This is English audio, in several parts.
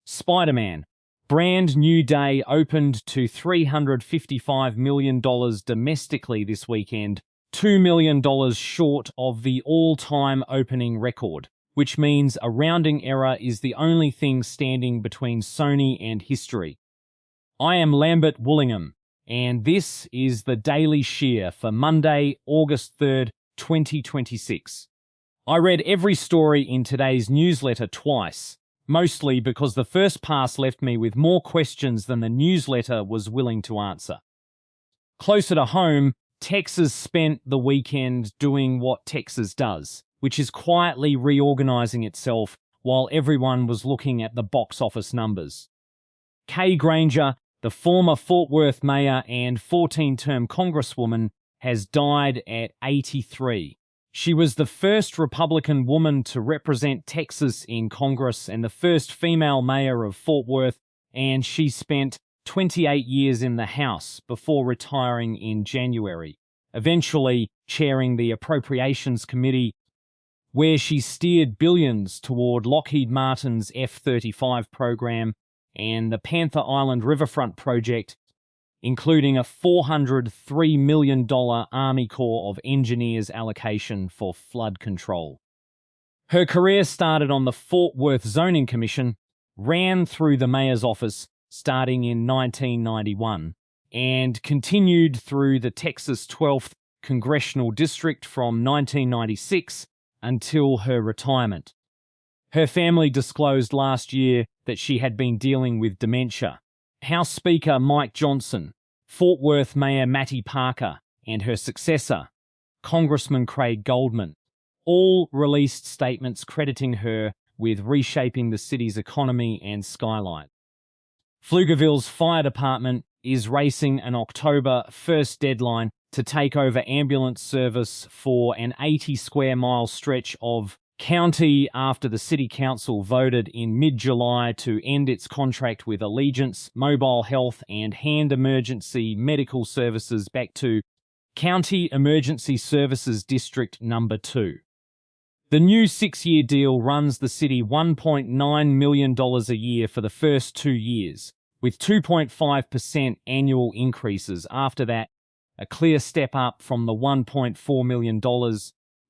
Spider-Man. Brand new day opened to $355 million domestically this weekend, $2 million short of the all-time opening record, which means a rounding error is the only thing standing between Sony and history. I am Lambert Woollingham, and this is the Daily Shear for Monday, August 3rd, 2026. I read every story in today's newsletter twice, mostly because the first pass left me with more questions than the newsletter was willing to answer. Closer to home, Texas spent the weekend doing what Texas does, which is quietly reorganizing itself while everyone was looking at the box office numbers. Kay Granger, the former Fort Worth mayor and 14-term congresswoman, has died at 83. She was the first Republican woman to represent Texas in Congress and the first female mayor of Fort Worth, and she spent 28 years in the House before retiring in January, eventually chairing the Appropriations Committee, where she steered billions toward Lockheed Martin's F-35 program and the Panther Island Riverfront project, including a $403 million Army Corps of Engineers allocation for flood control. Her career started on the Fort Worth Zoning Commission, ran through the mayor's office starting in 1991, and continued through the Texas 12th Congressional District from 1996 until her retirement. Her family disclosed last year that she had been dealing with dementia. House Speaker Mike Johnson, Fort Worth Mayor Matty Parker, and her successor, Congressman Craig Goldman, all released statements crediting her with reshaping the city's economy and skyline. Pflugerville's fire department is racing an October 1st deadline to take over ambulance service for an 80-square-mile stretch of county after the city council voted in mid-July to end its contract with Allegiance Mobile Health and hand emergency medical services back to County Emergency Services District Number 2. The new 6-year deal runs the city $1.9 million a year for the first 2 years, with 2.5% annual increases after that, a clear step up from the $1.4 million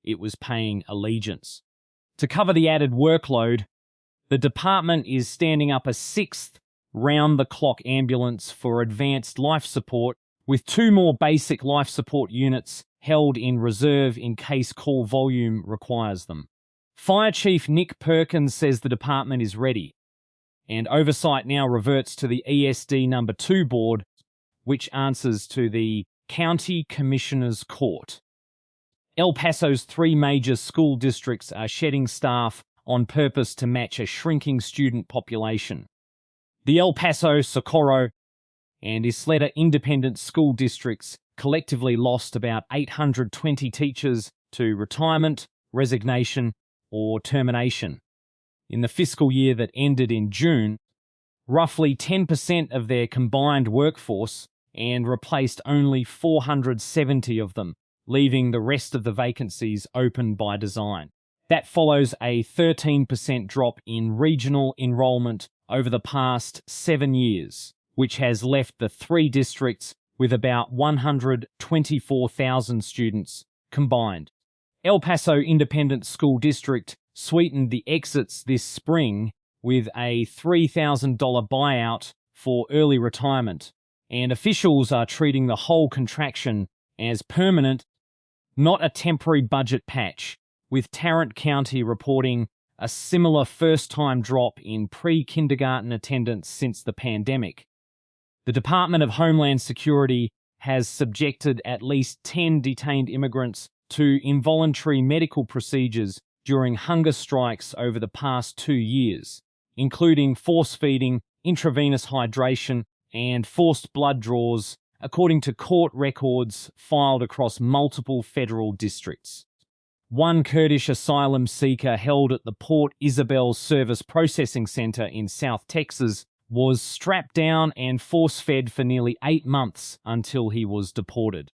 it was paying Allegiance. To cover the added workload, the department is standing up a 6th round-the-clock ambulance for advanced life support, with 2 more basic life support units held in reserve in case call volume requires them. Fire Chief Nick Perkins says the department is ready, and oversight now reverts to the ESD No. 2 board, which answers to the County Commissioner's Court. El Paso's 3 major school districts are shedding staff on purpose to match a shrinking student population. The El Paso, Socorro, and Isleta independent school districts collectively lost about 820 teachers to retirement, resignation, or termination. In the fiscal year that ended in June, roughly 10% of their combined workforce and replaced only 470 of them, leaving the rest of the vacancies open by design. That follows a 13% drop in regional enrollment over the past 7 years, which has left the 3 districts with about 124,000 students combined. El Paso Independent School District sweetened the exits this spring with a $3,000 buyout for early retirement, and officials are treating the whole contraction as permanent, not a temporary budget patch, with Tarrant County reporting a similar first-time drop in pre-kindergarten attendance since the pandemic. The Department of Homeland Security has subjected at least 10 detained immigrants to involuntary medical procedures during hunger strikes over the past 2 years, including force-feeding, intravenous hydration, and forced blood draws, according to court records filed across multiple federal districts. One Kurdish asylum seeker held at the Port Isabel Service Processing Center in South Texas was strapped down and force-fed for nearly 8 months until he was deported.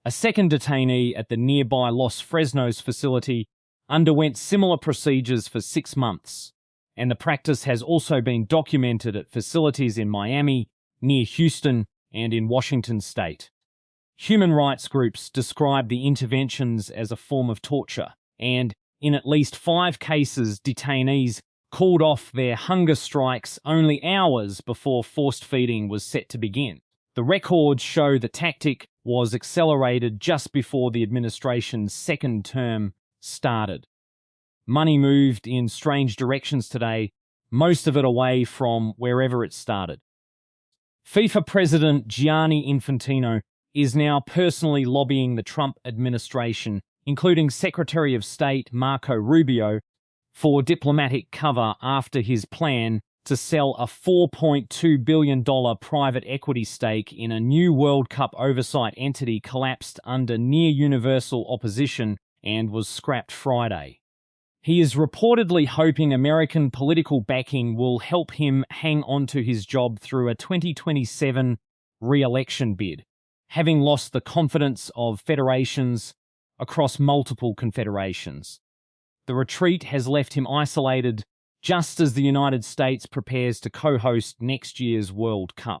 A second detainee at the nearby Los Fresnos facility underwent similar procedures for 6 months. and the practice has also been documented at facilities in Miami, near Houston, and in Washington state. Human rights groups describe the interventions as a form of torture, and in at least 5 cases, detainees called off their hunger strikes only hours before forced feeding was set to begin. The records show the tactic was accelerated just before the administration's second term started. Money moved in strange directions today, most of it away from wherever it started. FIFA president Gianni Infantino is now personally lobbying the Trump administration, including Secretary of State Marco Rubio, for diplomatic cover after his plan to sell a $4.2 billion private equity stake in a new World Cup oversight entity collapsed under near-universal opposition and was scrapped Friday. He is reportedly hoping American political backing will help him hang on to his job through a 2027 re-election bid, having lost the confidence of federations across multiple confederations. The retreat has left him isolated just as the United States prepares to co-host next year's World Cup.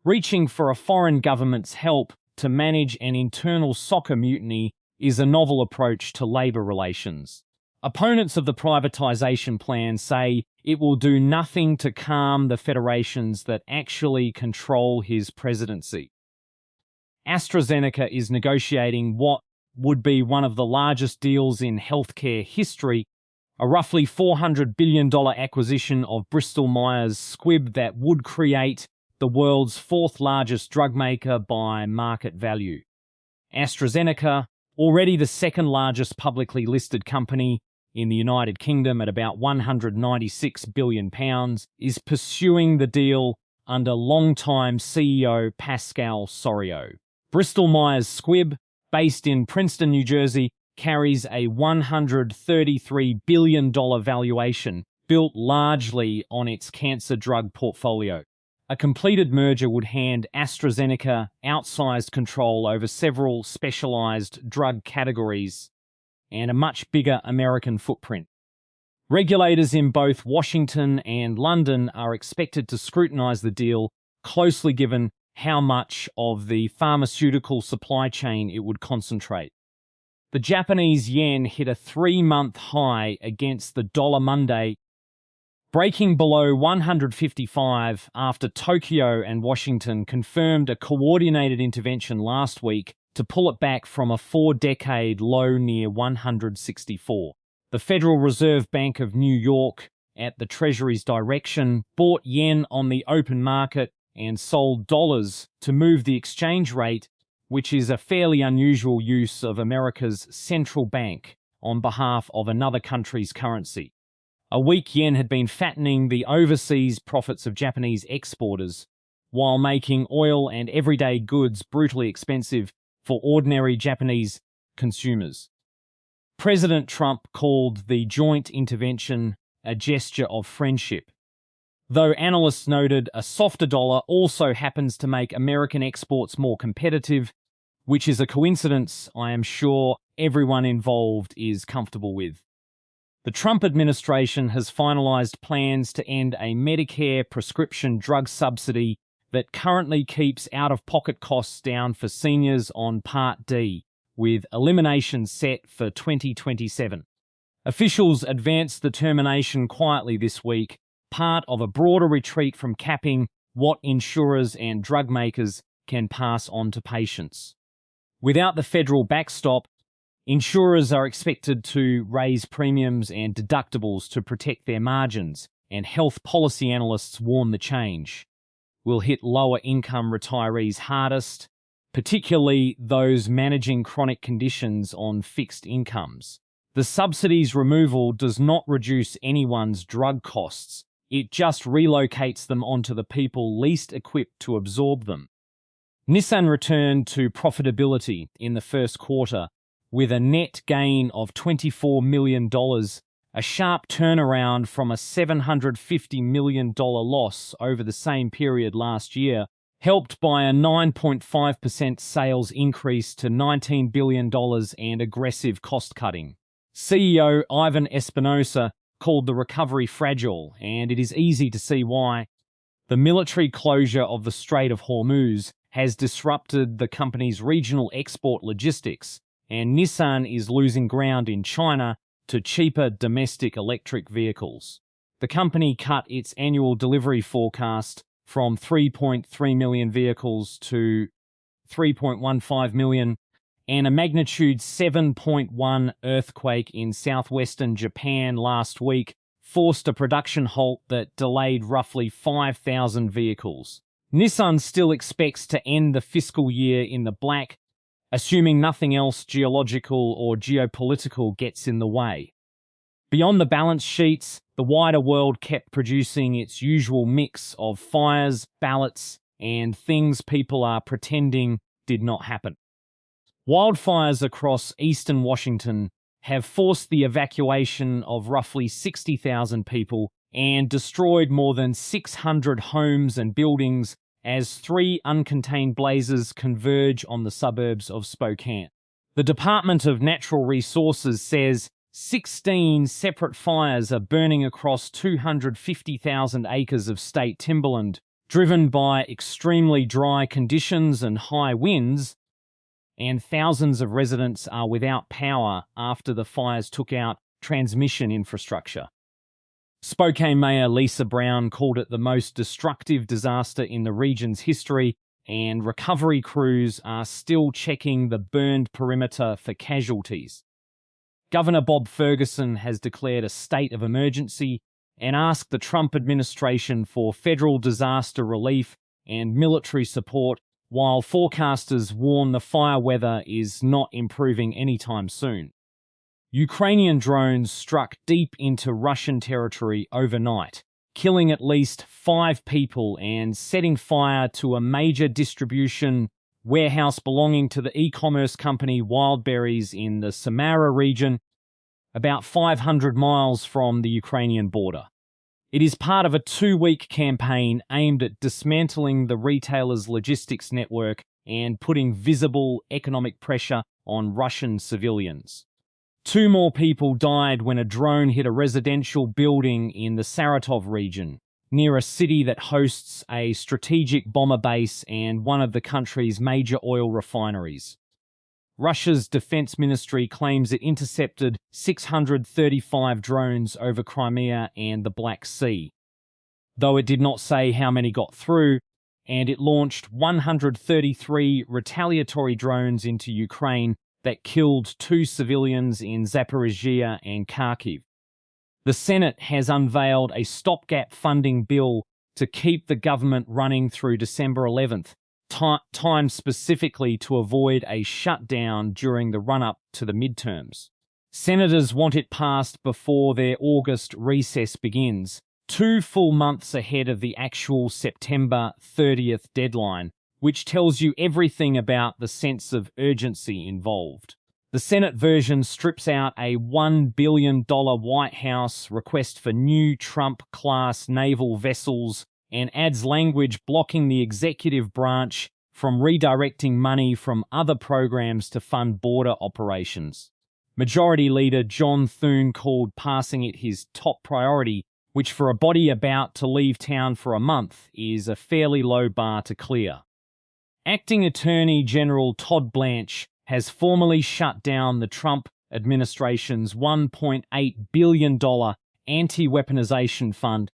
Reaching for a foreign government's help to manage an internal soccer mutiny is a novel approach to labor relations. Opponents of the privatization plan say it will do nothing to calm the federations that actually control his presidency. AstraZeneca is negotiating what would be one of the largest deals in healthcare history, a roughly $400 billion acquisition of Bristol Myers Squibb that would create the world's 4th largest drug maker by market value. AstraZeneca, already the 2nd largest publicly listed company in the United Kingdom at about £196 billion, is pursuing the deal under longtime CEO Pascal Soriot. Bristol Myers Squibb, based in Princeton, New Jersey, carries a $133 billion valuation built largely on its cancer drug portfolio. A completed merger would hand AstraZeneca outsized control over several specialized drug categories and a much bigger American footprint. Regulators in both Washington and London are expected to scrutinize the deal closely given how much of the pharmaceutical supply chain it would concentrate. The Japanese yen hit a 3-month high against the dollar Monday, breaking below 155 after Tokyo and Washington confirmed a coordinated intervention last week to pull it back from a 4-decade low near 164. The Federal Reserve Bank of New York, at the Treasury's direction, bought yen on the open market and sold dollars to move the exchange rate, which is a fairly unusual use of America's central bank on behalf of another country's currency. A weak yen had been fattening the overseas profits of Japanese exporters, while making oil and everyday goods brutally expensive for ordinary Japanese consumers. President Trump called the joint intervention a gesture of friendship, though analysts noted a softer dollar also happens to make American exports more competitive, which is a coincidence I am sure everyone involved is comfortable with. The Trump administration has finalized plans to end a Medicare prescription drug subsidy that currently keeps out-of-pocket costs down for seniors on Part D, with elimination set for 2027. Officials advanced the termination quietly this week, part of a broader retreat from capping what insurers and drug makers can pass on to patients. Without the federal backstop, insurers are expected to raise premiums and deductibles to protect their margins, and health policy analysts warn the change will hit lower-income retirees hardest, particularly those managing chronic conditions on fixed incomes. The subsidy's removal does not reduce anyone's drug costs. It just relocates them onto the people least equipped to absorb them. Nissan returned to profitability in the first quarter with a net gain of $24 million, a sharp turnaround from a $750 million loss over the same period last year, helped by a 9.5% sales increase to $19 billion and aggressive cost-cutting. CEO Ivan Espinosa called the recovery fragile, and it is easy to see why. The military closure of the Strait of Hormuz has disrupted the company's regional export logistics, and Nissan is losing ground in China to cheaper domestic electric vehicles. The company cut its annual delivery forecast from 3.3 million vehicles to 3.15 million, and a magnitude 7.1 earthquake in southwestern Japan last week forced a production halt that delayed roughly 5,000 vehicles. Nissan still expects to end the fiscal year in the black, assuming nothing else geological or geopolitical gets in the way. Beyond the balance sheets, the wider world kept producing its usual mix of fires, ballots, and things people are pretending did not happen. Wildfires across eastern Washington have forced the evacuation of roughly 60,000 people and destroyed more than 600 homes and buildings as 3 uncontained blazes converge on the suburbs of Spokane. The Department of Natural Resources says 16 separate fires are burning across 250,000 acres of state timberland, driven by extremely dry conditions and high winds, and thousands of residents are without power after the fires took out transmission infrastructure. Spokane Mayor Lisa Brown called it the most destructive disaster in the region's history, and recovery crews are still checking the burned perimeter for casualties. Governor Bob Ferguson has declared a state of emergency and asked the Trump administration for federal disaster relief and military support, while forecasters warn the fire weather is not improving anytime soon. Ukrainian drones struck deep into Russian territory overnight, killing at least 5 people and setting fire to a major distribution warehouse belonging to the e-commerce company Wildberries in the Samara region, about 500 miles from the Ukrainian border. It is part of a 2-week campaign aimed at dismantling the retailer's logistics network and putting visible economic pressure on Russian civilians. 2 more people died when a drone hit a residential building in the Saratov region, near a city that hosts a strategic bomber base and one of the country's major oil refineries. Russia's defense ministry claims it intercepted 635 drones over Crimea and the Black Sea, though it did not say how many got through, and it launched 133 retaliatory drones into Ukraine that killed 2 civilians in Zaporizhia and Kharkiv. The Senate has unveiled a stopgap funding bill to keep the government running through December 11th, timed specifically to avoid a shutdown during the run-up to the midterms. Senators want it passed before their August recess begins, 2 full months ahead of the actual September 30th deadline, which tells you everything about the sense of urgency involved. The Senate version strips out a $1 billion White House request for new Trump-class naval vessels and adds language blocking the executive branch from redirecting money from other programs to fund border operations. Majority Leader John Thune called passing it his top priority, which for a body about to leave town for a month is a fairly low bar to clear. Acting Attorney General Todd Blanche has formally shut down the Trump administration's $1.8 billion anti-weaponization fund,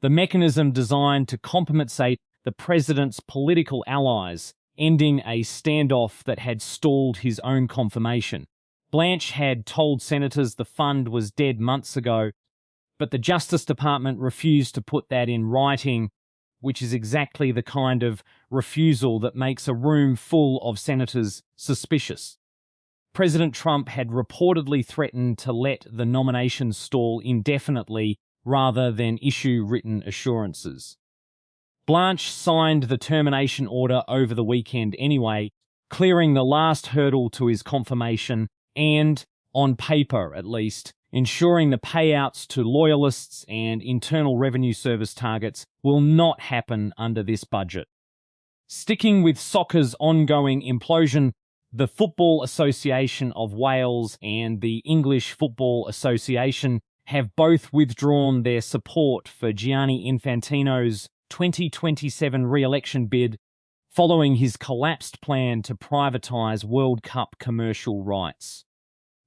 the mechanism designed to compensate the president's political allies, ending a standoff that had stalled his own confirmation. Blanche had told senators the fund was dead months ago, but the Justice Department refused to put that in writing, which is exactly the kind of refusal that makes a room full of senators suspicious. President Trump had reportedly threatened to let the nomination stall indefinitely rather than issue written assurances. Blanche signed the termination order over the weekend anyway, clearing the last hurdle to his confirmation and, on paper at least, ensuring the payouts to loyalists and Internal Revenue Service targets will not happen under this budget. Sticking with soccer's ongoing implosion, the Football Association of Wales and the English Football Association have both withdrawn their support for Gianni Infantino's 2027 re-election bid following his collapsed plan to privatize World Cup commercial rights.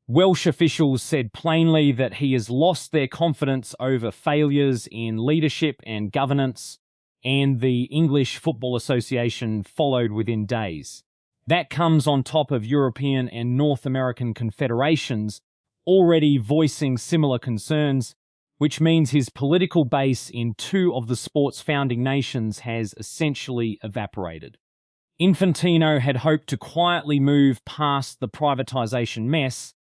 Welsh officials said plainly that he has lost their confidence over failures in leadership and governance, and the English Football Association followed within days. That comes on top of European and North American confederations already voicing similar concerns, which means his political base in two of the sport's founding nations has essentially evaporated. Infantino had hoped to quietly move past the privatization mess,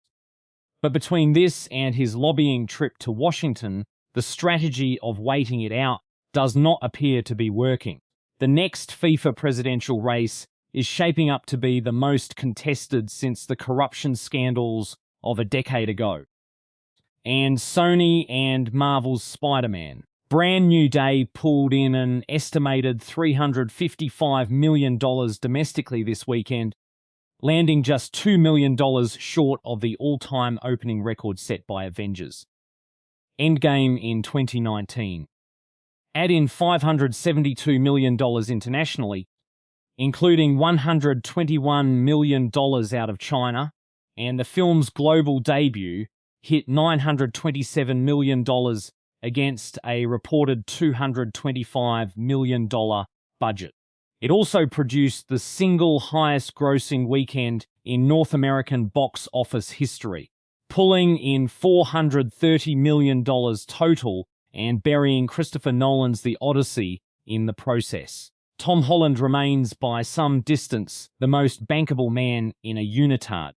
but between this and his lobbying trip to Washington, the strategy of waiting it out does not appear to be working. The next FIFA presidential race is shaping up to be the most contested since the corruption scandals of a decade ago. And Sony and Marvel's Spider-Man. Brand New Day pulled in an estimated $355 million domestically this weekend, landing just $2 million short of the all-time opening record set by Avengers Endgame in 2019. Add in $572 million internationally, including $121 million out of China, and the film's global debut hit $927 million against a reported $225 million budget. It also produced the single highest grossing weekend in North American box office history, pulling in $430 million total and burying Christopher Nolan's The Odyssey in the process. Tom Holland remains by some distance the most bankable man in a unitard.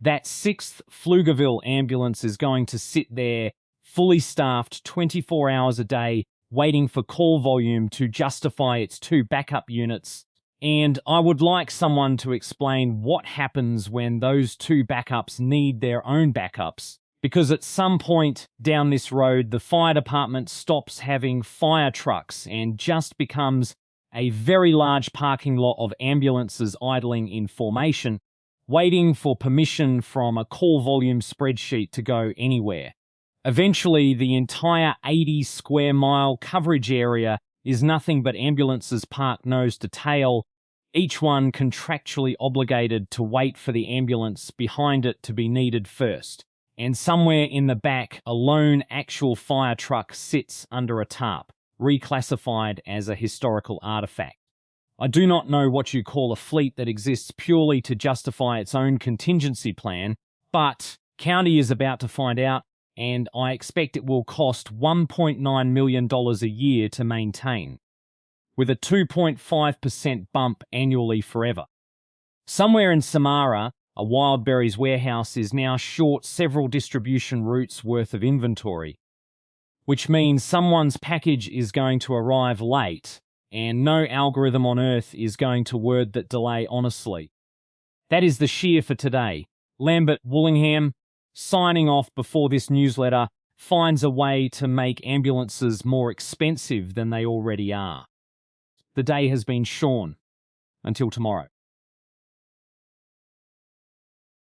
That 6th Pflugerville ambulance is going to sit there, fully staffed 24 hours a day, waiting for call volume to justify its 2 backup units. And I would like someone to explain what happens when those 2 backups need their own backups. Because at some point down this road, the fire department stops having fire trucks and just becomes a very large parking lot of ambulances idling in formation, waiting for permission from a call volume spreadsheet to go anywhere. Eventually, the entire 80 square mile coverage area is nothing but ambulances parked nose to tail, each one contractually obligated to wait for the ambulance behind it to be needed first. And somewhere in the back, a lone actual fire truck sits under a tarp, reclassified as a historical artifact. I do not know what you call a fleet that exists purely to justify its own contingency plan, but County is about to find out, and I expect it will cost $1.9 million a year to maintain, with a 2.5% bump annually forever. Somewhere in Samara, a Wildberries warehouse is now short several distribution routes worth of inventory, which means someone's package is going to arrive late, and no algorithm on Earth is going to word that delay honestly. That is the shear for today. Lambert Woollingham, signing off before this newsletter finds a way to make ambulances more expensive than they already are. The day has been shorn. Until tomorrow.